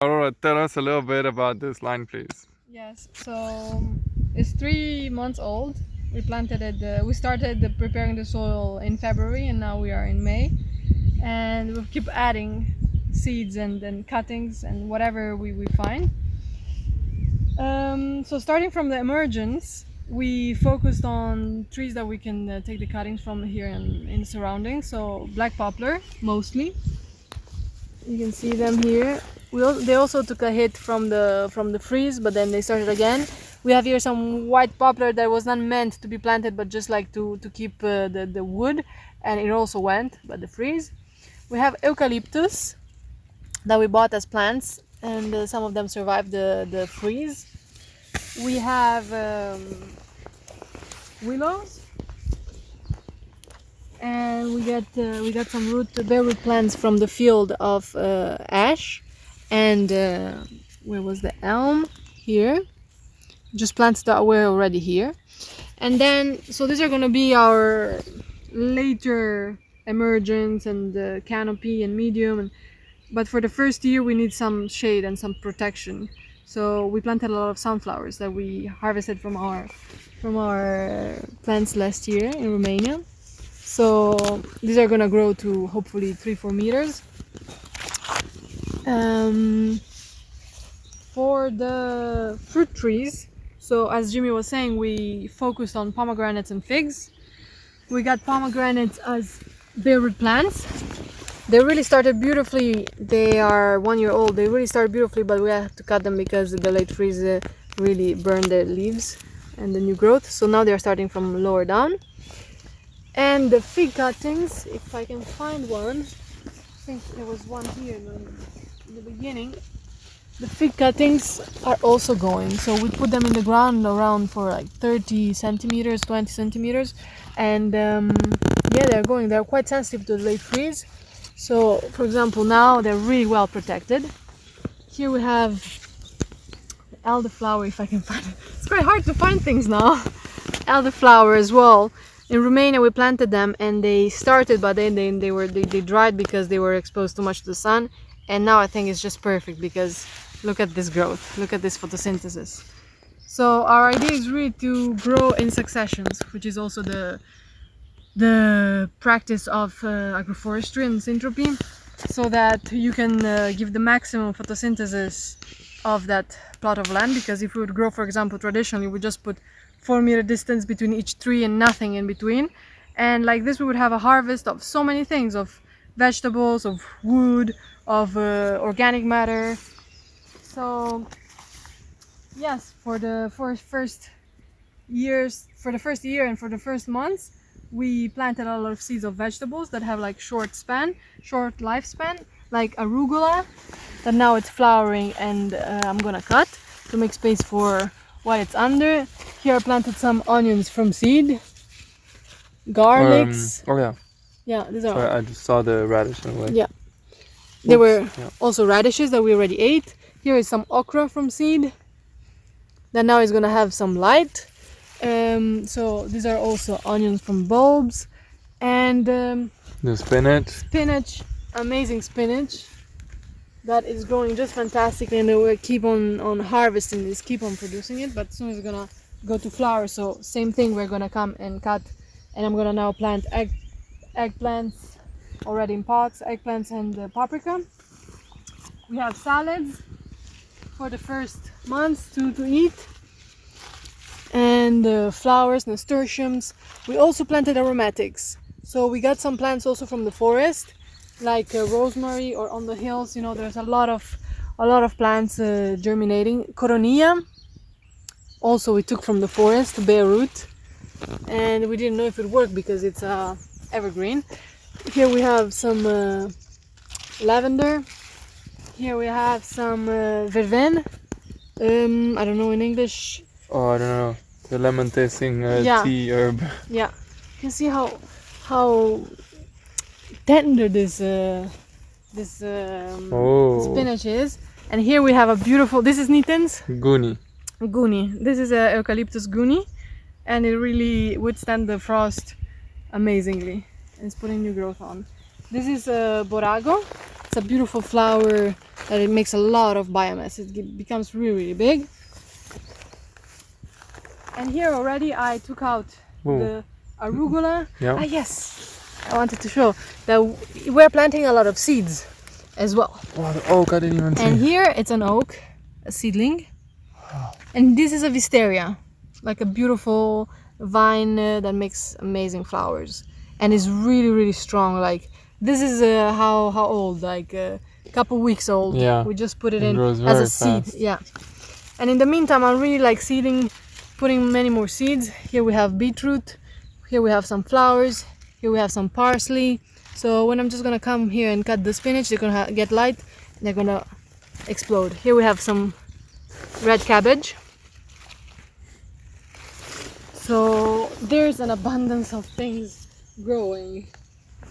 Aurora, tell us a little bit about this line, please. Yes, so it's 3 months old. We planted it. We started preparing the soil in February, and now we are in May. And we'll keep adding seeds and cuttings and whatever we find. So starting from the emergence, we focused on trees that we can take the cuttings from here in the surroundings. So black poplar mostly. You can see them here. They also took a hit from the freeze, but then they started again. We have here some white poplar that was not meant to be planted, but just like to keep the wood, and it also went, but the freeze. We have eucalyptus that we bought as plants, and some of them survived the freeze. We have willows, and we got some bare root plants from the field of ash, and where was the elm? Here, just plants that were already here. And then, so these are gonna be our later emergence and canopy and medium. But for the first year, we need some shade and some protection. So we planted a lot of sunflowers that we harvested from our plants last year in Romania. So these are gonna grow to hopefully 3-4 meters. For the fruit trees, so as Jimmy was saying, we focused on pomegranates and figs. We got pomegranates as bare root plants. They really started beautifully. They are 1 year old. They really started beautifully, but we have to cut them because the late freeze really burned the leaves and the new growth. So now they're starting from lower down. And the fig cuttings, if I can find one, I think there was one here in the beginning. The fig cuttings are also going. So we put them in the ground around for like 30 centimeters, 20 centimeters. And yeah, they're going. They're quite sensitive to the late freeze. So, for example, now they're really well protected. Here we have elderflower, if I can find it. It's quite hard to find things now. Elderflower as well. In Romania, we planted them and they started, but then they dried because they were exposed too much to the sun. And now I think it's just perfect because look at this growth, look at this photosynthesis. So our idea is really to grow in successions, which is also the practice of agroforestry and syntropy, so that you can give the maximum photosynthesis of that plot of land. Because if we would grow, for example, traditionally, we just put 4-meter distance between each tree and nothing in between, and like this we would have a harvest of so many things, of vegetables, of wood, of organic matter. So yes, for the first year and for the first months, we planted a lot of seeds of vegetables that have like short lifespan, like arugula, that now it's flowering, and I'm gonna cut to make space for what it's under. Here I planted some onions from seed, garlics. Oh yeah. Yeah, these are. Sorry, I just saw the radish in the way. Yeah, there were Yeah. also radishes that we already ate. Here is some okra from seed that now is gonna have some light. So these are also onions from bulbs, and The spinach. amazing spinach that is growing just fantastically, and we keep on harvesting this, keep on producing it, but soon it's gonna go to flower. So same thing, we're gonna come and cut, and I'm gonna now plant eggplants already in pots, eggplants and paprika. We have salads for the first months to eat, and flowers, nasturtiums. We also planted aromatics. So we got some plants also from the forest, like rosemary, or on the hills. You know, there's a lot of plants germinating. Coronia, also we took from the forest, bare root, and we didn't know if it worked because it's evergreen. Here we have some lavender. Here we have some verveine. I don't know in English. Oh, I don't know. The lemon tasting Yeah. tea herb. Yeah, you can see how tender this Oh. spinach is. And here we have a beautiful. This is Nitens Guni. This is a eucalyptus guni, and it really withstands the frost amazingly. It's putting new growth on. This is Borago. It's a beautiful flower that it makes a lot of biomass. It becomes really, really big. And here already I took out the arugula. Yeah. Ah, yes, I wanted to show that we're planting a lot of seeds as well. Oh, the oak, I didn't even see. And here it's an oak, a seedling. And this is a wisteria, like a beautiful vine that makes amazing flowers and is really, really strong. Like this is how old? Like a couple weeks old. Yeah. We just put it It in grows as a very seed. fast. Yeah. And in the meantime, I'm really like seeding, putting many more seeds. Here we have beetroot. Here we have some flowers. Here we have some parsley. So when I'm just gonna come here and cut the spinach, they're gonna get light. And they're gonna explode. Here we have some red cabbage. So there's an abundance of things growing,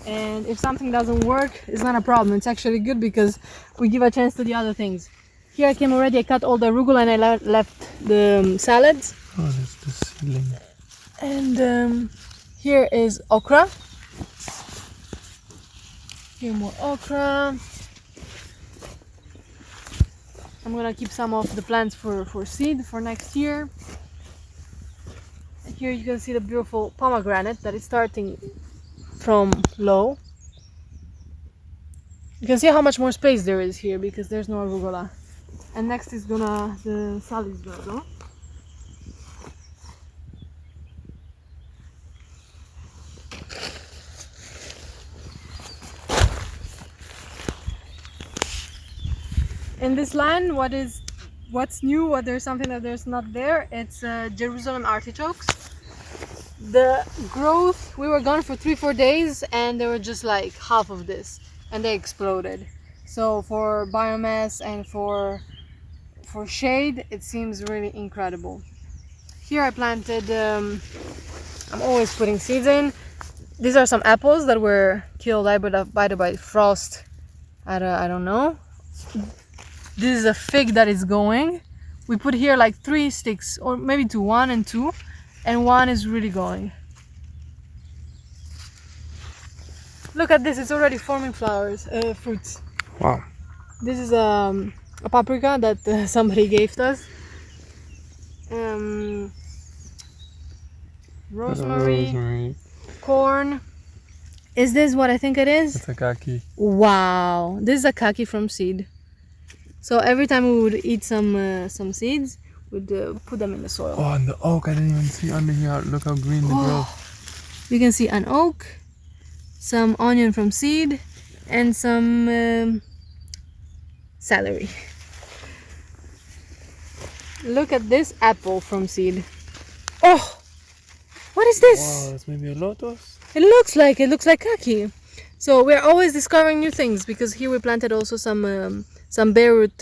and if something doesn't work, it's not a problem. It's actually good because we give a chance to the other things. Here I came already, I cut all the arugula and I left the salads. Oh, that's the seedling. And here is okra. Here more okra. I'm gonna keep some of the plants for seed for next year. And here you can see the beautiful pomegranate that is starting from low. You can see how much more space there is here because there's no arugula. And next is the salad is gonna go. In this line, what's new, what there's something that there's not there, it's Jerusalem artichokes. The growth, we were gone for 3-4 days and they were just like half of this and they exploded. So for biomass and for shade, it seems really incredible. Here I planted, I'm always putting seeds in. These are some apples that were killed either by frost, I don't know. This is a fig that is going. We put here like 3 sticks, or maybe 2, 1 and 2, and 1 is really going. Look at this, it's already forming flowers, fruits. Wow. This is a paprika that somebody gave us. Rosemary, corn. Is this what I think it is? It's a kaki. Wow, this is a kaki from seed. So every time we would eat some seeds, we'd put them in the soil. Oh, and the oak, I didn't even see under here. Look how green the growth. You can see an oak, some onion from seed, and some celery. Look at this apple from seed. Oh, what is this? Wow, that's maybe a lotus? It looks like kaki. So we're always discovering new things because here we planted also some bare root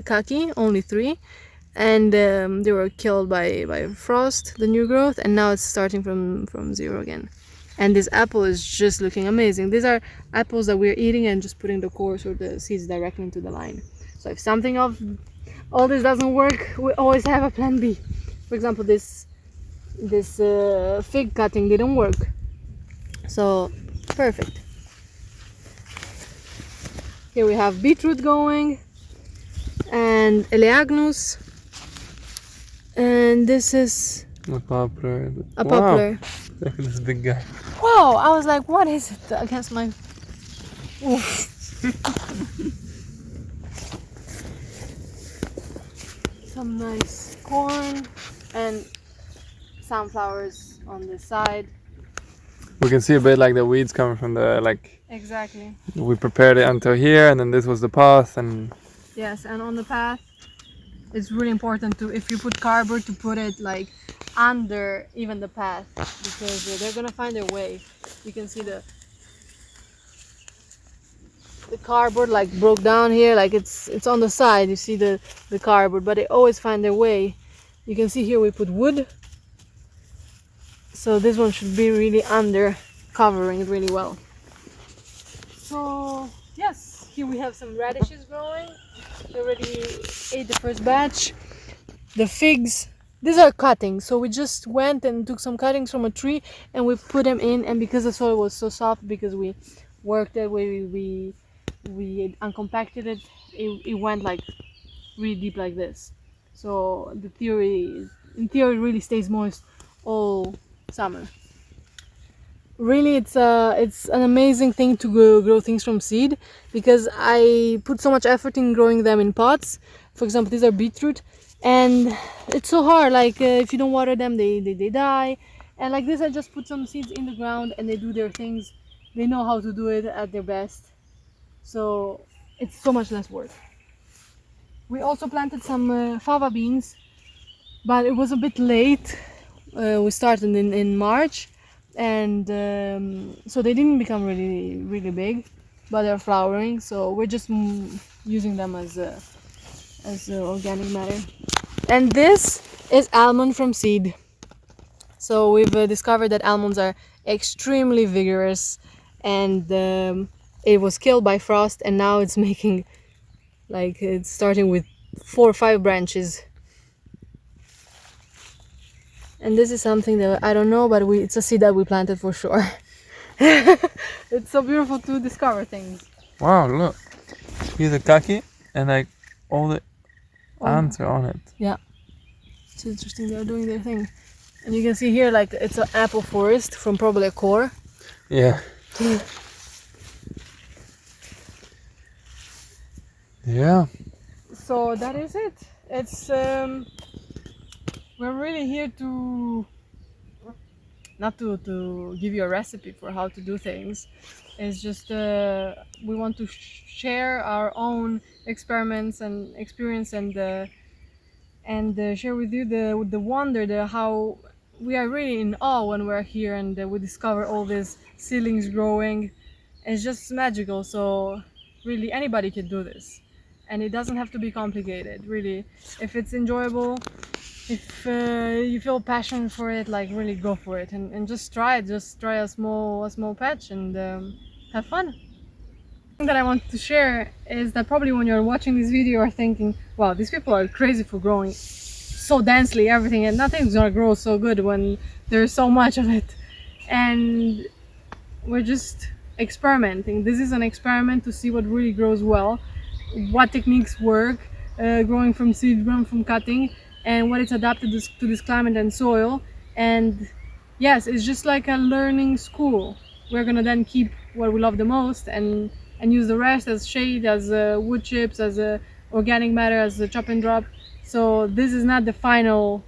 kaki, only 3, and they were killed by frost, the new growth, and now it's starting from 0 again. And this apple is just looking amazing. These are apples that we're eating and just putting the cores or the seeds directly into the line. So if something of all this doesn't work, we always have a plan B. For example, this fig cutting didn't work, so perfect. Here we have beetroot going, and eleagnus, and this is A poplar. a poplar. Look at this big guy. Wow, I was like, what is it against my... Oof. Some nice corn and sunflowers on this side. We can see a bit like the weeds coming from the, like, Exactly. we prepared it until here, and then this was the path, and Yes, and on the path, it's really important to, if you put cardboard, to put it like under even the path, because they're gonna find their way. You can see the cardboard like broke down here, like it's on the side. You see the cardboard, but they always find their way. You can see here we put wood, so this one should be really under, covering it really well. So yes, here we have some radishes growing. We already ate the first batch. The figs, these are cuttings, so we just went and took some cuttings from a tree and we put them in, and because the soil was so soft, because we worked that way, we we uncompacted it, it went like really deep like this. So the theory, in theory, it really stays moist all summer. Really, it's an amazing thing to grow things from seed, because I put so much effort in growing them in pots. For example, these are beetroot, and it's so hard. Like if you don't water them, they die. And like this, I just put some seeds in the ground, and they do their things. They know how to do it at their best. So it's so much less work. We also planted some fava beans, but it was a bit late. We started in March, and so they didn't become really big, but they're flowering. So we're just using them as organic matter. And this is almond from seed. So we've discovered that almonds are extremely vigorous, and it was killed by frost, and now it's making, like, it's starting with 4 or 5 branches. And this is something that I don't know, but it's a seed that we planted for sure. It's so beautiful to discover things. Wow, look. Here's a kaki, and like all the ants are on it. Yeah. It's interesting, they're doing their thing. And you can see here, like, it's an apple forest from probably a core. Yeah. Yeah. So that is it. It's we're really here to not to give you a recipe for how to do things. It's just we want to share our own experiments and experience, and share with you the wonder, how we are really in awe when we're here, and we discover all these seedlings growing. It's just magical. So really anybody can do this, and it doesn't have to be complicated. Really, if it's enjoyable, if you feel passion for it, like, really go for it, and just try it. Just try a small patch, and have fun. The thing that I want to share is that probably when you're watching this video, you're thinking, wow, these people are crazy for growing so densely everything, and nothing's gonna grow so good when there's so much of it. And we're just experimenting. This is an experiment to see what really grows well, what techniques work, growing from seed, growing from cutting, and what it's adapted to this climate and soil. And yes, it's just like a learning school. We're gonna then keep what we love the most, and use the rest as shade, as wood chips, as organic matter, as a chop and drop. So this is not the final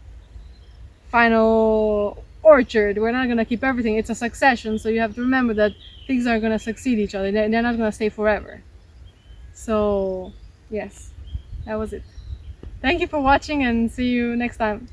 orchard. We're not gonna keep everything. It's a succession, so you have to remember that things are gonna succeed each other. They're not gonna stay forever. So yes, that was it. Thank you for watching, and see you next time.